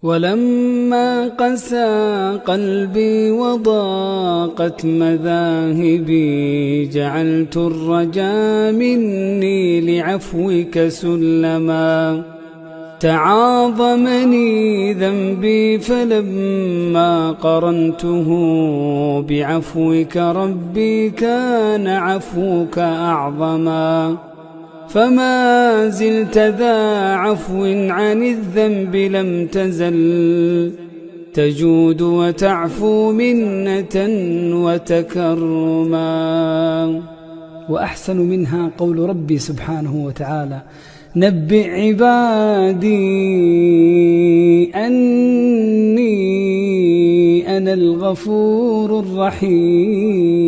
ولما قسى قلبي وضاقت مذاهبي جعلت الرجا مني لعفوك سلما. تعاظمني ذنبي فلما قرنته بعفوك ربي كان عفوك أعظما. فما زلت ذا عفو عن الذنب لم تزل تجود وتعفو منة وتكرما. وأحسن منها قول ربي سبحانه وتعالى: نبئ عبادي أني أنا الغفور الرحيم.